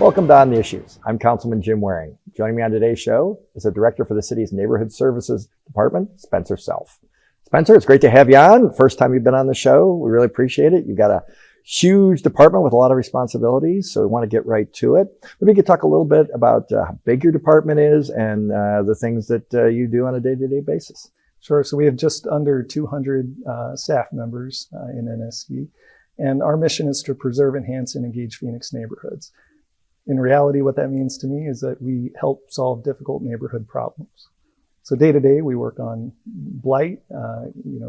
Welcome to On the Issues. I'm Councilman Jim Waring. Joining me on today's show is the director for the city's Neighborhood Services Department, Spencer Self. Spencer, it's great to have you on. First time you've been on the show. We really appreciate it. You've got a huge department with a lot of responsibilities, so we want to get right to it. Maybe you could talk a little bit about how big your department is and the things that you do on a day-to-day basis. Sure. So we have just under 200 staff members in NSD, and our mission is to preserve, enhance, and engage Phoenix neighborhoods. In reality, what that means to me is that we help solve difficult neighborhood problems. So day to day, we work on blight,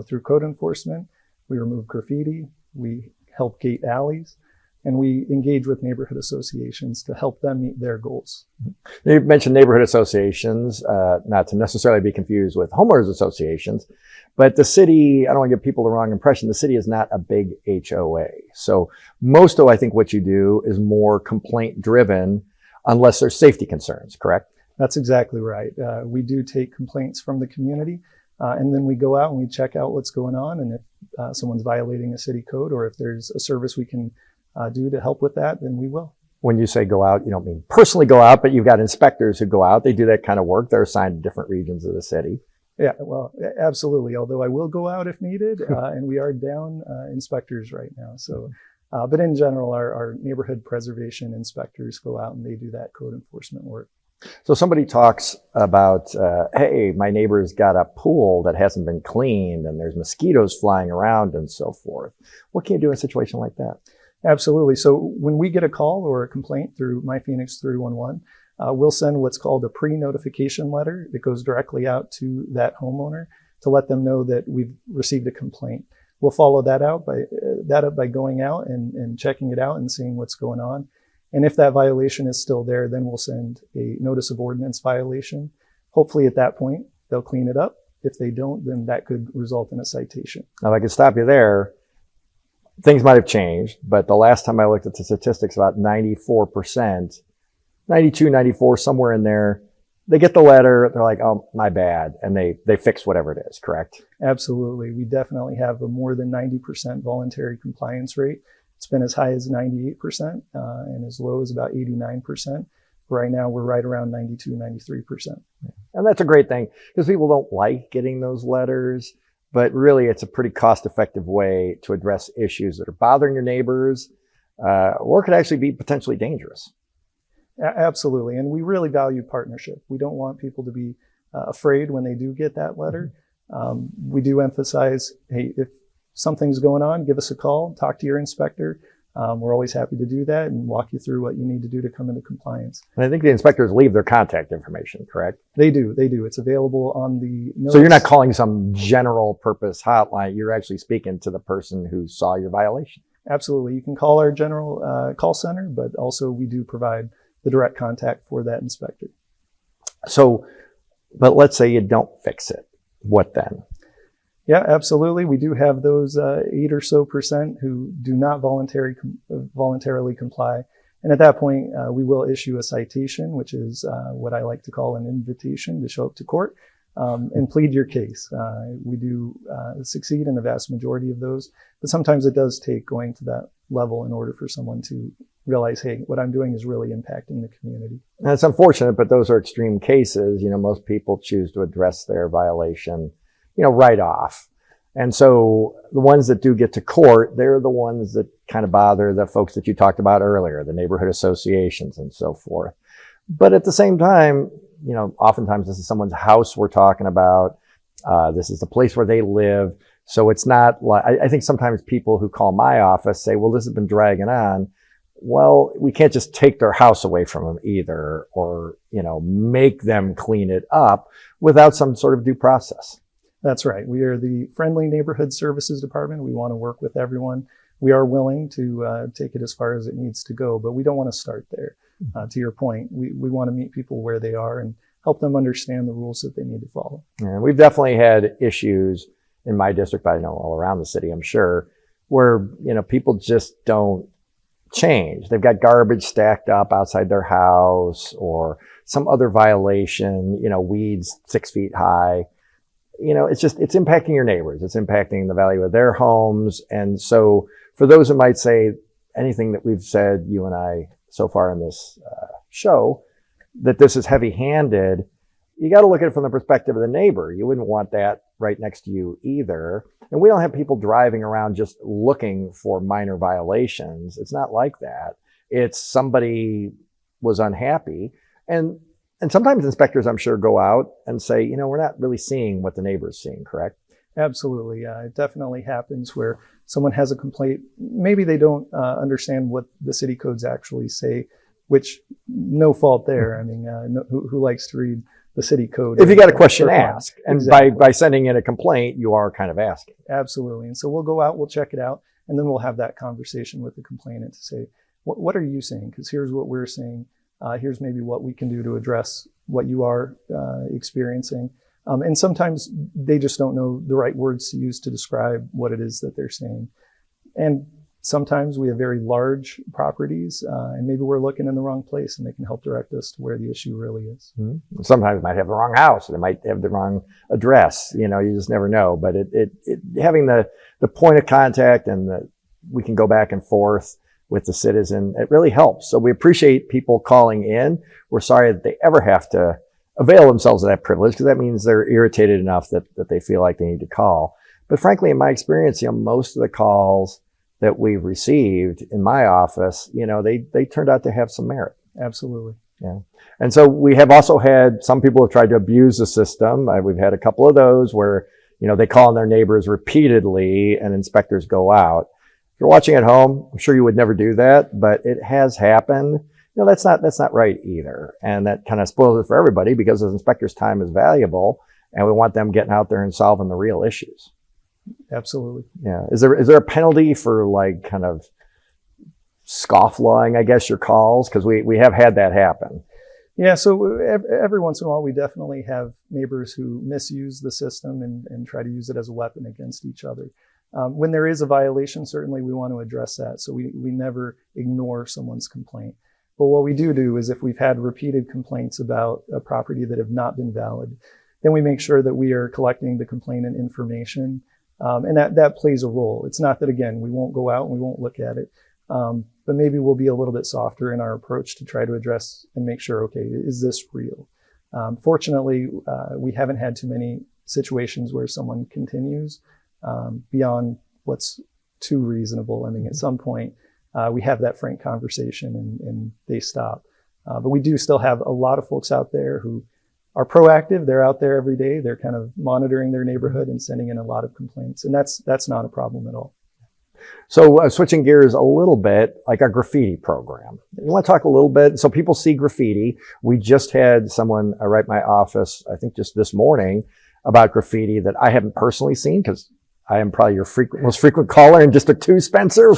through code enforcement. We remove graffiti. We help gate alleys, and we engage with neighborhood associations to help them meet their goals. You mentioned neighborhood associations, not to necessarily be confused with homeowners associations, but the city, I don't want to give people the wrong impression, the city is not a big HOA. So most of, I think, what you do is more complaint driven unless there's safety concerns, correct? That's exactly right. We do take complaints from the community, and then we go out and we check out what's going on. And if someone's violating a city code, or if there's a service we can do to help with that, then we will. When you say go out, you don't mean personally go out, but you've got inspectors who go out. They do that kind of work. They're assigned to different regions of the city. Yeah, well, absolutely. Although I will go out if needed, and we are down inspectors right now. So, but in general, our neighborhood preservation inspectors go out and they do that code enforcement work. So somebody talks about, hey, my neighbor's got a pool that hasn't been cleaned and there's mosquitoes flying around and so forth. What can you do in a situation like that? Absolutely. So when we get a call or a complaint through My Phoenix 311, we'll send what's called a pre-notification letter that goes directly out to that homeowner to let them know that we've received a complaint. We'll follow that up by going out and checking it out and seeing what's going on. And if that violation is still there, then we'll send a notice of ordinance violation. Hopefully at that point, they'll clean it up. If they don't, then that could result in a citation. Now, if I could stop you there, things might have changed, but the last time I looked at the statistics, about 94%, 92, 94, somewhere in there, they get the letter, they're like, oh, my bad, and they fix whatever it is, correct? Absolutely. We definitely have a more than 90% voluntary compliance rate. It's been as high as 98% and as low as about 89%. Right now, we're right around 92, 93%. And that's a great thing because people don't like getting those letters, but really it's a pretty cost-effective way to address issues that are bothering your neighbors or could actually be potentially dangerous. Absolutely. And we really value partnership. We don't want people to be afraid when they do get that letter. We do emphasize, hey, if something's going on, give us a call, talk to your inspector. We're always happy to do that and walk you through what you need to do to come into compliance. And I think the inspectors leave their contact information, correct? They do. It's available on the notice. So you're not calling some general purpose hotline. You're actually speaking to the person who saw your violation. Absolutely. You can call our general call center, but also we do provide the direct contact for that inspector. So, but let's say you don't fix it. What then? Yeah, absolutely. We do have those 8 or so % who do not voluntarily comply. And at that point, we will issue a citation, which is what I like to call an invitation to show up to court and plead your case. We do succeed in the vast majority of those, but sometimes it does take going to that level in order for someone to realize, hey, what I'm doing is really impacting the community. And it's unfortunate, but those are extreme cases. Most people choose to address their violation right off. And so the ones that do get to court, they're the ones that kind of bother the folks that you talked about earlier, the neighborhood associations and so forth. But at the same time, oftentimes this is someone's house we're talking about. This is the place where they live. So it's not like, I think sometimes people who call my office say, well, this has been dragging on. Well, we can't just take their house away from them either, or, make them clean it up without some sort of due process. That's right. We are the Friendly Neighborhood Services Department. We want to work with everyone. We are willing to take it as far as it needs to go, but we don't want to start there. To your point, we want to meet people where they are and help them understand the rules that they need to follow. And we've definitely had issues in my district, but I know all around the city, I'm sure, where, people just don't change. They've got garbage stacked up outside their house or some other violation, weeds 6 feet high. It's impacting your neighbors. It's impacting the value of their homes. And so for those who might say anything that we've said, you and I so far in this show, that this is heavy-handed, you got to look at it from the perspective of the neighbor. You wouldn't want that right next to you either. And we don't have people driving around just looking for minor violations. It's not like that. It's somebody was unhappy. And sometimes inspectors, I'm sure, go out and say, we're not really seeing what the neighbor's seeing, correct? Absolutely. It definitely happens where someone has a complaint. Maybe they don't understand what the city codes actually say, which no fault there. I mean, who likes to read the city code? If you got a question, ask. And exactly. by sending in a complaint, you are kind of asking. Absolutely. And so we'll go out, we'll check it out, and then we'll have that conversation with the complainant to say, what are you saying? Because here's what we're saying. Here's maybe what we can do to address what you are experiencing. And sometimes they just don't know the right words to use to describe what it is that they're saying. And sometimes we have very large properties, and maybe we're looking in the wrong place, and they can help direct us to where the issue really is. Mm-hmm. Sometimes it might have the wrong house, or they might have the wrong address. You just never know. But having the point of contact and we can go back and forth with the citizen, it really helps. So we appreciate people calling in. We're sorry that they ever have to avail themselves of that privilege, because that means they're irritated enough that they feel like they need to call. But frankly, in my experience, most of the calls that we've received in my office, they turned out to have some merit. Absolutely. Yeah. And so we have also had some people have tried to abuse the system. We've had a couple of those where, they call on their neighbors repeatedly and inspectors go out. If you're watching at home, I'm sure you would never do that, but it has happened. That's not right either. And that kind of spoils it for everybody, because the inspector's time is valuable and we want them getting out there and solving the real issues. Absolutely. Yeah. Is there a penalty for kind of scofflawing, I guess, your calls? Because we have had that happen. Yeah. So every once in a while, we definitely have neighbors who misuse the system and try to use it as a weapon against each other. When there is a violation, certainly we want to address that. So we never ignore someone's complaint. But what we do is, if we've had repeated complaints about a property that have not been valid, then we make sure that we are collecting the complainant information. And that plays a role. It's not that, again, we won't go out and we won't look at it, but maybe we'll be a little bit softer in our approach to try to address and make sure, okay, is this real? Fortunately, we haven't had too many situations where someone continues beyond what's too reasonable. I mean, at some point, we have that frank conversation and they stop. But we do still have a lot of folks out there who are proactive. They're out there every day. They're kind of monitoring their neighborhood and sending in a lot of complaints. And that's not a problem at all. So switching gears a little bit, like our graffiti program. You want to talk a little bit? So people see graffiti. We just had someone write my office, I think just this morning, about graffiti that I haven't personally seen, because I am probably your most frequent caller in District 2, Spencer.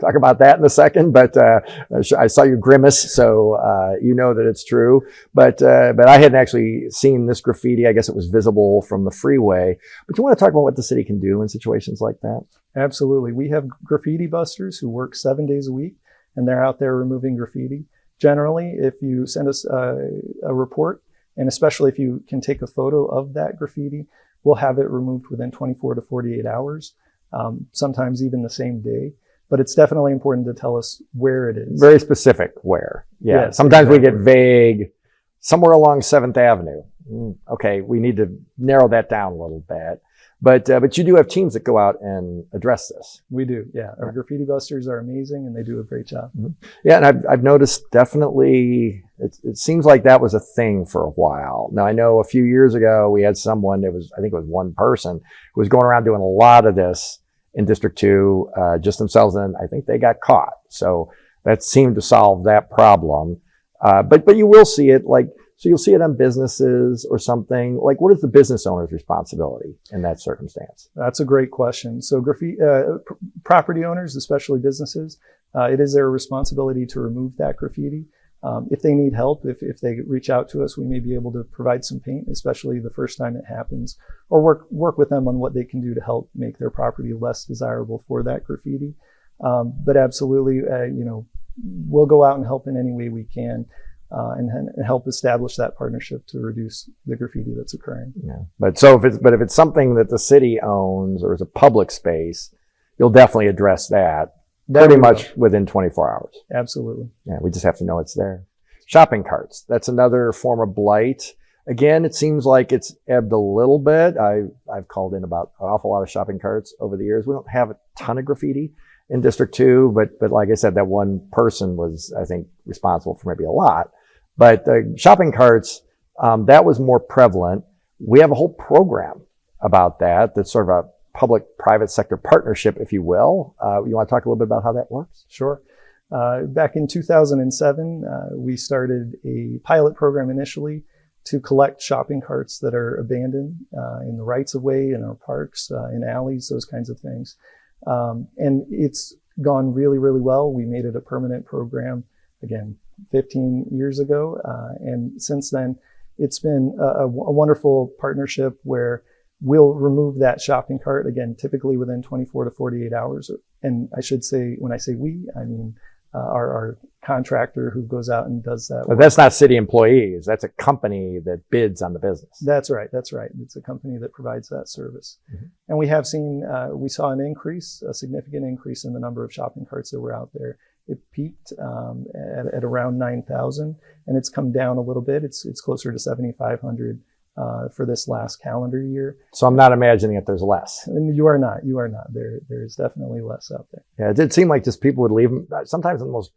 Talk about that in a second, but I saw you grimace, so you know that it's true. But I hadn't actually seen this graffiti. I guess it was visible from the freeway. But you want to talk about what the city can do in situations like that? Absolutely. We have graffiti busters who work 7 days a week, and they're out there removing graffiti. Generally, if you send us a report, and especially if you can take a photo of that graffiti, we'll have it removed within 24 to 48 hours, sometimes even the same day. But it's definitely important to tell us where it is. Very specific where. Yeah. Yes, sometimes exactly. We get vague, somewhere along 7th Avenue. Okay, we need to narrow that down a little bit. But you do have teams that go out and address this. We do, yeah. Our graffiti busters are amazing, and they do a great job. Mm-hmm. Yeah, and I've noticed definitely, it seems like that was a thing for a while. Now, I know a few years ago we had someone, I think it was one person, who was going around doing a lot of this in District 2, just themselves, and I think they got caught. So that seemed to solve that problem. But you will see it so you'll see it on businesses or something. Like, what is the business owner's responsibility in that circumstance? That's a great question. So property owners, especially businesses, it is their responsibility to remove that graffiti. If they need help, if they reach out to us, we may be able to provide some paint, especially the first time it happens, or work with them on what they can do to help make their property less desirable for that graffiti. But absolutely, we'll go out and help in any way we can. And help establish that partnership to reduce the graffiti that's occurring. Yeah. But if it's something that the city owns or is a public space, you'll definitely address that pretty much within 24 hours. Absolutely. Yeah, we just have to know it's there. Shopping carts. That's another form of blight. Again, it seems like it's ebbed a little bit. I've called in about an awful lot of shopping carts over the years. We don't have a ton of graffiti in District 2, but like I said, that one person was, I think, responsible for maybe a lot. But the shopping carts, that was more prevalent. We have a whole program about that. That's sort of a public-private sector partnership, if you will. You want to talk a little bit about how that works? Sure. Back in 2007, we started a pilot program initially to collect shopping carts that are abandoned in the rights of way, in our parks, in alleys, those kinds of things. And it's gone really, really well. We made it a permanent program, again, 15 years ago. And since then, it's been a wonderful partnership where we'll remove that shopping cart, again, typically within 24 to 48 hours. And I should say, when I say we, I mean our contractor who goes out and does that. But that's not city employees. That's a company that bids on the business. That's right. That's right. It's a company that provides that service. Mm-hmm. And we have seen, we saw an increase, a significant increase in the number of shopping carts that were out there. It peaked at around 9,000, and it's come down a little bit. It's closer to 7,500 for this last calendar year. So I'm not imagining that there's less. And you are not. You are not. There is definitely less out there. Yeah, it did seem like just people would leave them, sometimes in the most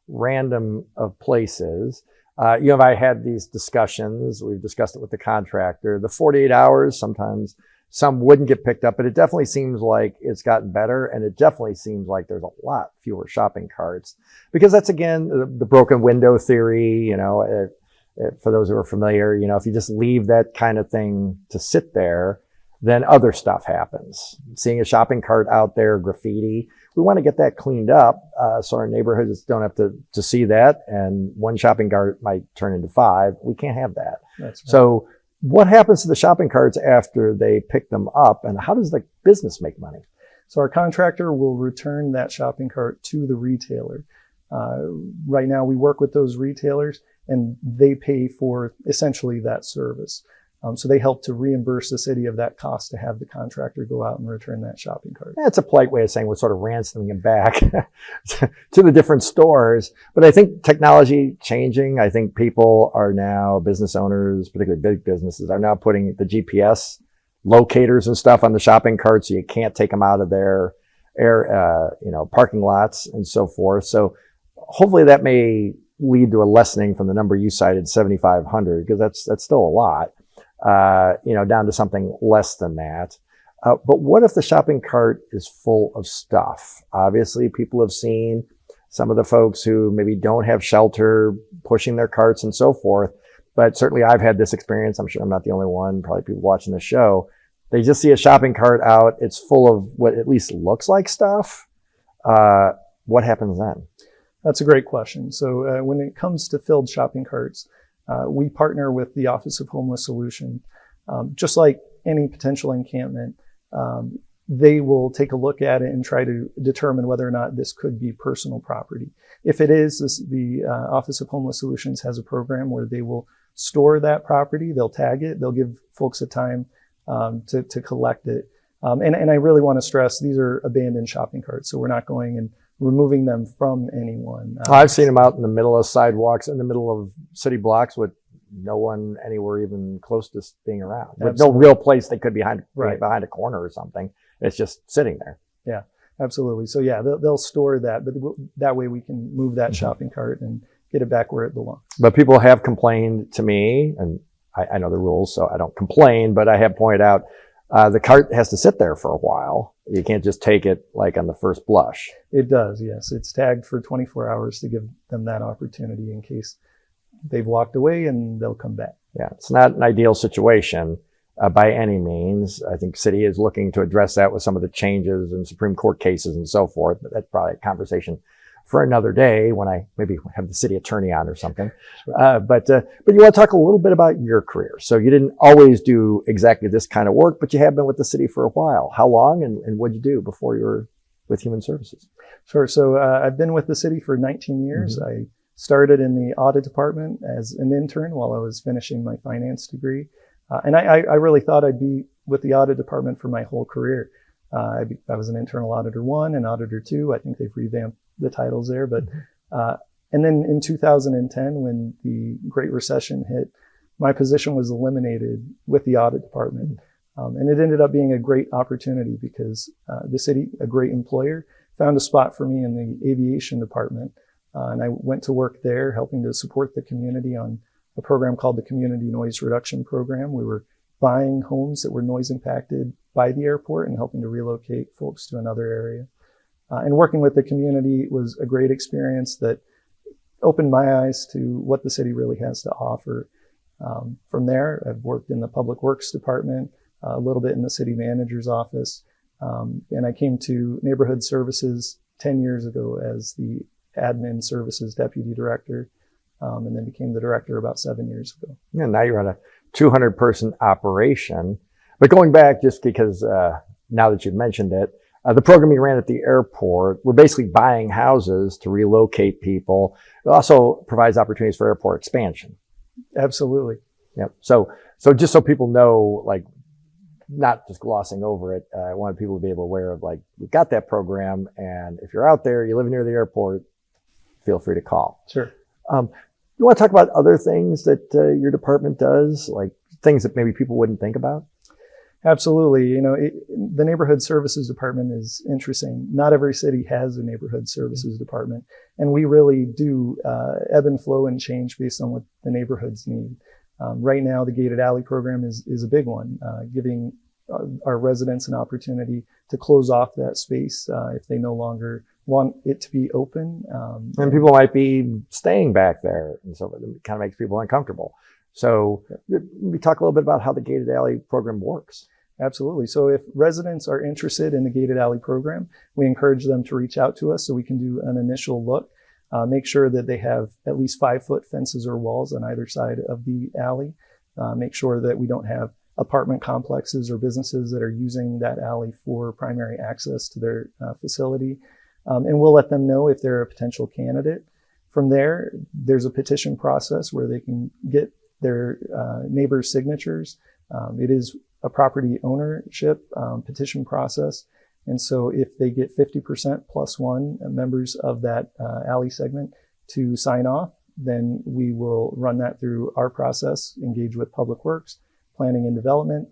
random of places. I had these discussions. We've discussed it with the contractor. The 48 hours, sometimes some wouldn't get picked up, but it definitely seems like it's gotten better. And it definitely seems like there's a lot fewer shopping carts, because that's, again, the broken window theory. For those who are familiar, if you just leave that kind of thing to sit there, then other stuff happens. Seeing a shopping cart out there, graffiti, we want to get that cleaned up so our neighborhoods don't have to see that. And one shopping cart might turn into 5. We can't have that. That's right. So what happens to the shopping carts after they pick them up, and how does the business make money? So our contractor will return that shopping cart to the retailer. Right now, we work with those retailers, and they pay for essentially that service. So they help to reimburse the city of that cost to have the contractor go out and return that shopping cart. That's a polite way of saying we're sort of ransoming it back to the different stores. But I think technology changing. I think people are now, business owners, particularly big businesses, are now putting the GPS locators and stuff on the shopping cart, so you can't take them out of their parking lots and so forth. So hopefully that may lead to a lessening from the number you cited, 7,500, because that's still a lot, down to something less than that. But what if the shopping cart is full of stuff? Obviously, people have seen some of the folks who maybe don't have shelter pushing their carts and so forth. But certainly I've had this experience. I'm sure I'm not the only one, probably people watching the show. They just see a shopping cart out. It's full of what at least looks like stuff. What happens then? That's a great question. So when it comes to filled shopping carts, we partner with the Office of Homeless Solutions. Just like any potential encampment, they will take a look at it and try to determine whether or not this could be personal property. If it is, the Office of Homeless Solutions has a program where they will store that property. They'll tag it. They'll give folks a time to collect it. And I really want to stress, these are abandoned shopping carts, so we're not going and removing them from anyone. I've seen them out in the middle of sidewalks, in the middle of city blocks, with no one anywhere even close to being around. With no real place they could be behind a corner or something. It's just sitting there. Yeah, absolutely. So yeah, they'll store that, but that way we can move that shopping cart and get it back where it belongs. But people have complained to me, and I know the rules, so I don't complain, but I have pointed out the cart has to sit there for a while. You can't just take it like on the first blush. It does, yes. It's tagged for 24 hours to give them that opportunity in case they've walked away, and they'll come back. Yeah, it's not an ideal situation by any means. I think city is looking to address that with some of the changes in Supreme Court cases and so forth, but that's probably a conversation for another day when I maybe have the city attorney on or something. But you want to talk a little bit about your career. So you didn't always do exactly this kind of work, but you have been with the city for a while. How long, and what did you do before you were with Human Services? Sure. So I've been with the city for 19 years. I started in the audit department as an intern while I was finishing my finance degree. And I really thought I'd be with the audit department for my whole career. I was an internal auditor 1 and auditor 2. I think they've revamped the titles there. But and then in 2010, when the Great Recession hit, my position was eliminated with the audit department. And it ended up being a great opportunity because the city, a great employer, found a spot for me in the aviation department. And I went to work there helping to support the community on a program called the Community Noise Reduction Program. We were buying homes that were noise impacted by the airport and helping to relocate folks to another area. And working with the community was a great experience that opened my eyes to what the city really has to offer. From there, I've worked in the Public Works Department, a little bit in the city manager's office, and I came to Neighborhood Services 10 years ago as the Admin Services Deputy Director, and then became the director about 7 years ago. Yeah, now you're on a 200-person operation. But going back, just because now that you've mentioned it, the program you ran at the airport, we're basically buying houses to relocate people. It also provides opportunities for airport expansion. Absolutely. Yep. So just so people know, like, not just glossing over it, I wanted people to be able to aware of, like, we've got that program, and if you're out there, you live near the airport, feel free to call. Sure. You want to talk about other things that your department does, like things that maybe people wouldn't think about? Absolutely. You know, the Neighborhood Services Department is interesting. Not every city has a Neighborhood Services Department, and we really do ebb and flow and change based on what the neighborhoods need. Right now, the Gated Alley program is a big one, giving our residents an opportunity to close off that space if they no longer want it to be open. And people might be staying back there, and so it kind of makes people uncomfortable. So we talk a little bit about how the Gated Alley program works. Absolutely. So if residents are interested in the Gated Alley program, we encourage them to reach out to us so we can do an initial look. Make sure that they have at least 5-foot fences or walls on either side of the alley. Make sure that we don't have apartment complexes or businesses that are using that alley for primary access to their facility. And we'll let them know if they're a potential candidate. From there, there's a petition process where they can get their neighbors' signatures. It is a property ownership petition process. And so if they get 50% plus one members of that alley segment to sign off, then we will run that through our process, engage with Public Works, Planning and Development,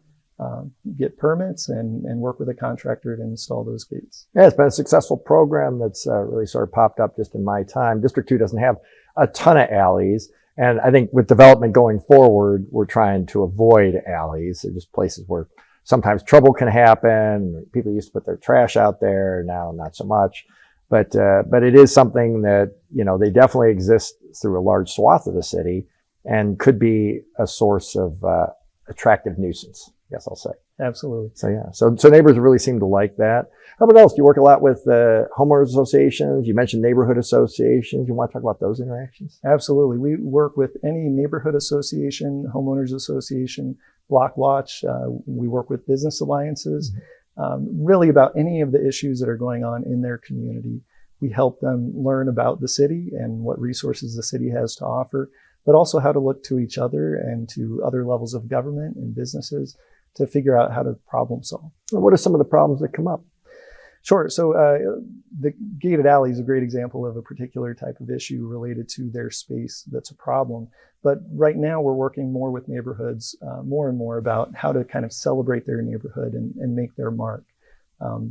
get permits, and work with a contractor to install those gates. Yeah, it's been a successful program that's really sort of popped up just in my time. District 2 doesn't have a ton of alleys. And I think with development going forward, we're trying to avoid alleys. They're just places where sometimes trouble can happen. People used to put their trash out there, now not so much. But it is something that, you know, they definitely exist through a large swath of the city and could be a source of attractive nuisance, I guess I'll say. Absolutely. So yeah, so neighbors really seem to like that. How about else? Do you work a lot with homeowners associations? You mentioned neighborhood associations. You want to talk about those interactions? Absolutely. We work with any neighborhood association, homeowners association, block watch. We work with business alliances, really about any of the issues that are going on in their community. We help them learn about the city and what resources the city has to offer, but also how to look to each other and to other levels of government and businesses to figure out how to problem solve. What are some of the problems that come up? Sure. So the gated alley is a great example of a particular type of issue related to their space that's a problem. But right now we're working more with neighborhoods, more and more about how to kind of celebrate their neighborhood and make their mark.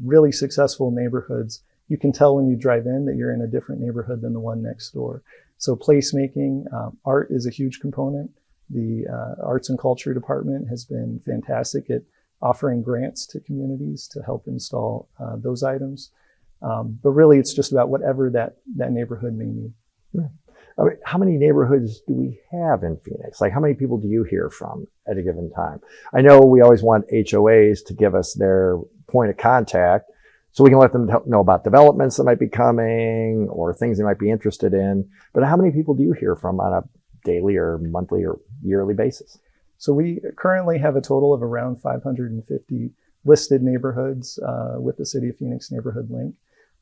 Really successful neighborhoods, you can tell when you drive in that you're in a different neighborhood than the one next door. So placemaking, art is a huge component. The Arts and Culture Department has been fantastic at offering grants to communities to help install those items. But really, it's just about whatever that neighborhood may need. Yeah. I mean, how many neighborhoods do we have in Phoenix? Like, how many people do you hear from at a given time? I know we always want HOAs to give us their point of contact so we can let them know about developments that might be coming or things they might be interested in. But how many people do you hear from on a daily or monthly or yearly basis? So we currently have a total of around 550 listed neighborhoods with the City of Phoenix Neighborhood Link.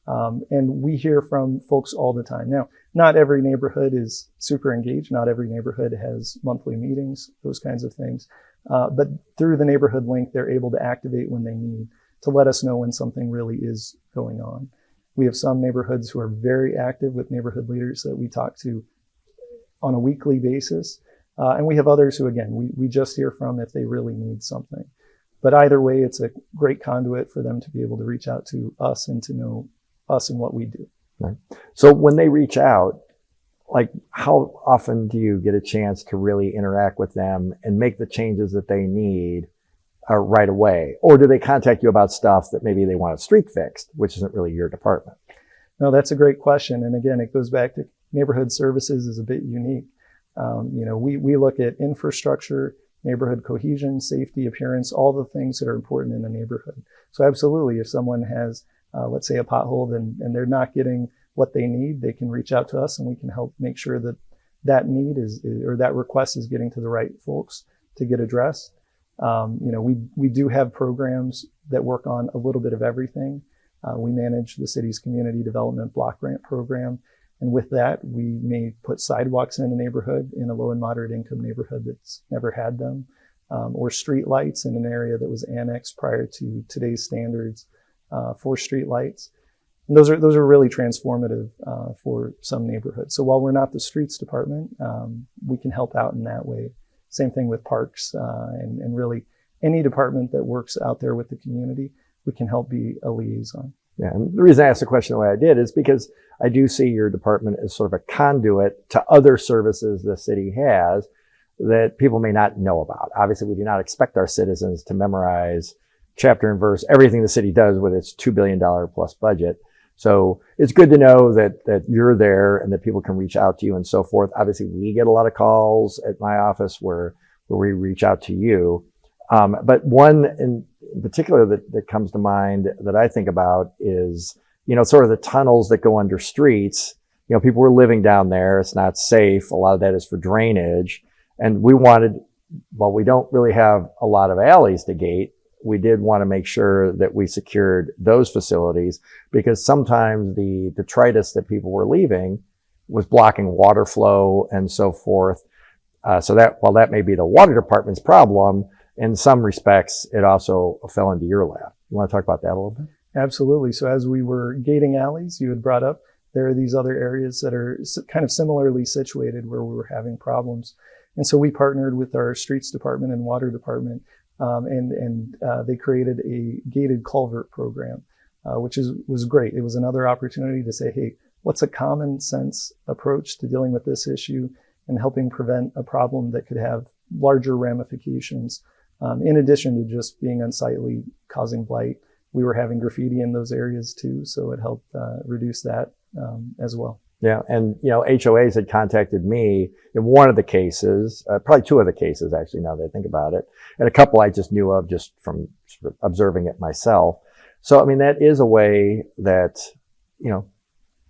And we hear from folks all the time. Now, not every neighborhood is super engaged. Not every neighborhood has monthly meetings, those kinds of things. But through the Neighborhood Link, they're able to activate when they need. to let us know when something really is going on. We have some neighborhoods who are very active with neighborhood leaders that we talk to on a weekly basis. And we have others who, again, we just hear from if they really need something. But either way, it's a great conduit for them to be able to reach out to us and to know us and what we do. Right. So when they reach out, like how often do you get a chance to really interact with them and make the changes that they need right away? Or do they contact you about stuff that maybe they want a street fixed, which isn't really your department? No, that's a great question. And again, it goes back to neighborhood services is a bit unique. We look at infrastructure, neighborhood cohesion, safety, appearance, all the things that are important in a neighborhood. So absolutely, if someone has, let's say, a pothole and they're not getting what they need, they can reach out to us and we can help make sure that that need or that request is getting to the right folks to get addressed. We do have programs that work on a little bit of everything. We manage the city's community development block grant program. And with that, we may put sidewalks in a neighborhood, in a low and moderate income neighborhood that's never had them, or street lights in an area that was annexed prior to today's standards for street lights. And those are really transformative for some neighborhoods. So while we're not the streets department, we can help out in that way. Same thing with parks and really any department that works out there with the community, we can help be a liaison. Yeah, and the reason I asked the question the way I did is because I do see your department as sort of a conduit to other services the city has that people may not know about. Obviously, we do not expect our citizens to memorize chapter and verse everything the city does with its $2 billion plus budget. So it's good to know that you're there and that people can reach out to you and so forth. Obviously, we get a lot of calls at my office where we reach out to you. But one in particular that comes to mind that I think about is, sort of the tunnels that go under streets. People were living down there. It's not safe. A lot of that is for drainage. And we don't really have a lot of alleys to gate. We did want to make sure that we secured those facilities because sometimes the detritus that people were leaving was blocking water flow and so forth. So that while that may be the water department's problem, in some respects, it also fell into your lap. You want to talk about that a little bit? Absolutely. So as we were gating alleys, you had brought up, there are these other areas that are kind of similarly situated where we were having problems. And so we partnered with our streets department and water department, and they created a gated culvert program, which was great. It was another opportunity to say, hey, what's a common sense approach to dealing with this issue and helping prevent a problem that could have larger ramifications? In addition to just being unsightly, causing blight, we were having graffiti in those areas too, so it helped reduce that as well. Yeah, and HOAs had contacted me in one of the cases, probably two of the cases actually, now that I think about it, and a couple I just knew of just from sort of observing it myself. So, I mean, that is a way that,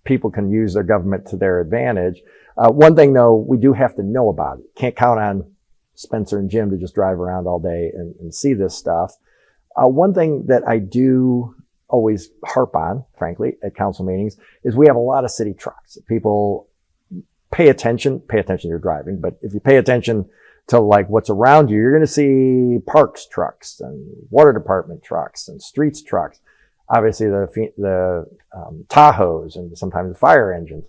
people can use their government to their advantage. One thing though, we do have to know about it. Can't count on Spencer and Jim to just drive around all day and see this stuff. One thing that I do always harp on, frankly, at council meetings is we have a lot of city trucks. People pay attention to your driving, but if you pay attention to like what's around you, you're going to see parks trucks and water department trucks and streets trucks. Obviously the Tahoes and sometimes the fire engines.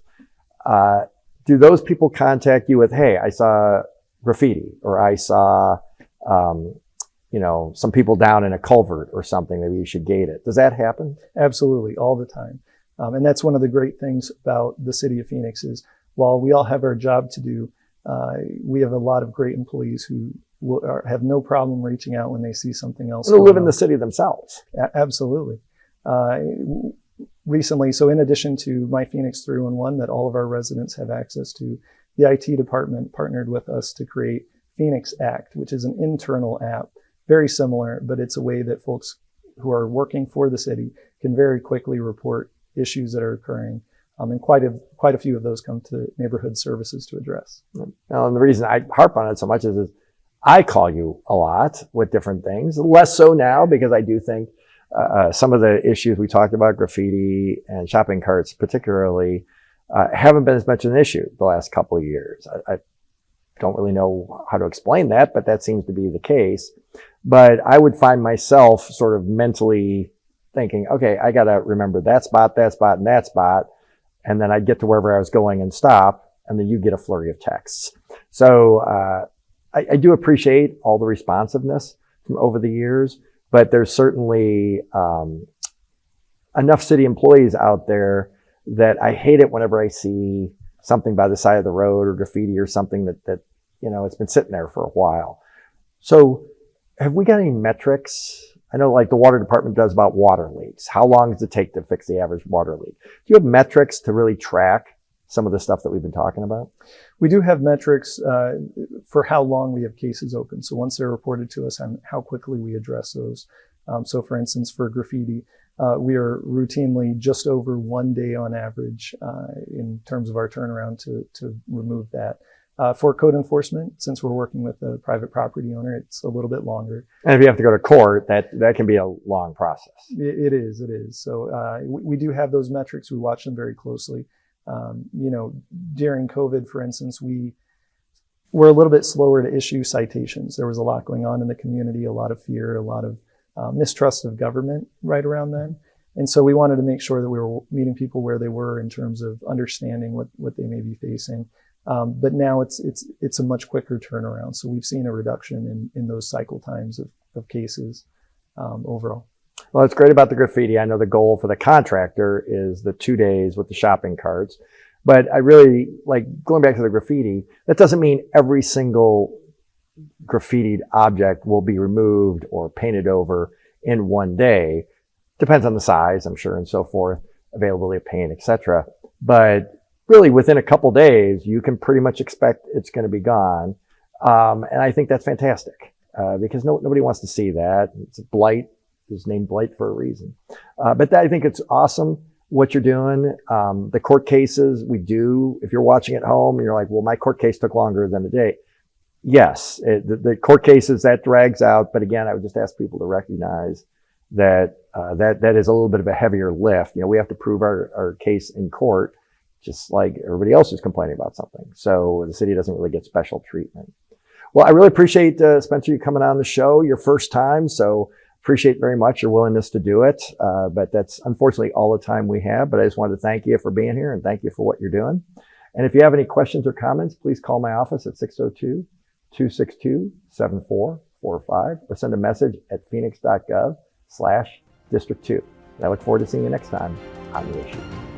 Do those people contact you with, hey, I saw graffiti, or I saw, some people down in a culvert or something, maybe you should gate it? Does that happen? Absolutely, all the time. And that's one of the great things about the city of Phoenix is while we all have our job to do, we have a lot of great employees who have no problem reaching out when they see something else. They live in the city themselves. Absolutely. Recently, so in addition to My Phoenix 311 that all of our residents have access to, the IT department partnered with us to create Phoenix Act, which is an internal app, very similar, but it's a way that folks who are working for the city can very quickly report issues that are occurring. And quite a few of those come to neighborhood services to address. Now, and the reason I harp on it so much is I call you a lot with different things, less so now because I do think some of the issues we talked about, graffiti and shopping carts particularly, haven't been as much an issue the last couple of years. I don't really know how to explain that, but that seems to be the case. But I would find myself sort of mentally thinking, okay, I got to remember that spot, and that spot. And then I'd get to wherever I was going and stop. And then you get a flurry of texts. So I do appreciate all the responsiveness from over the years, but there's certainly enough city employees out there that I hate it whenever I see something by the side of the road or graffiti or something that it's been sitting there for a while. So have we got any metrics? I know like the water department does about water leaks. How long does it take to fix the average water leak? Do you have metrics to really track some of the stuff that we've been talking about? We do have metrics for how long we have cases open. So once they're reported to us, and how quickly we address those. So for instance, for graffiti, we are routinely just over 1 day on average in terms of our turnaround to remove that. For code enforcement, since we're working with a private property owner, it's a little bit longer. And if you have to go to court, that can be a long process. It is. So we do have those metrics. We watch them very closely. During COVID, for instance, we were a little bit slower to issue citations. There was a lot going on in the community, a lot of fear, a lot of mistrust of government right around then. And so we wanted to make sure that we were meeting people where they were in terms of understanding what they may be facing. But now it's a much quicker turnaround. So we've seen a reduction in those cycle times of cases overall. Well, it's great about the graffiti. I know the goal for the contractor is the 2 days with the shopping carts, but I really like going back to the graffiti. That doesn't mean every single graffitied object will be removed or painted over in 1 day. Depends on the size, I'm sure, and so forth, availability of paint, etc. But really within a couple days, you can pretty much expect it's going to be gone. And I think that's fantastic because nobody wants to see that. It's blight. Is named blight for a reason. But I think it's awesome what you're doing. The court cases we do, if you're watching at home and you're like, well, my court case took longer than a day. Yes, the court cases, that drags out. But again, I would just ask people to recognize that that is a little bit of a heavier lift. We have to prove our case in court, just like everybody else is complaining about something. So the city doesn't really get special treatment. Well, I really appreciate, Spencer, you coming on the show, your first time. So appreciate very much your willingness to do it. But that's unfortunately all the time we have. But I just wanted to thank you for being here and thank you for what you're doing. And if you have any questions or comments, please call my office at 602-262-7445 or send a message at Phoenix.gov/District 2. And I look forward to seeing you next time on The Issue.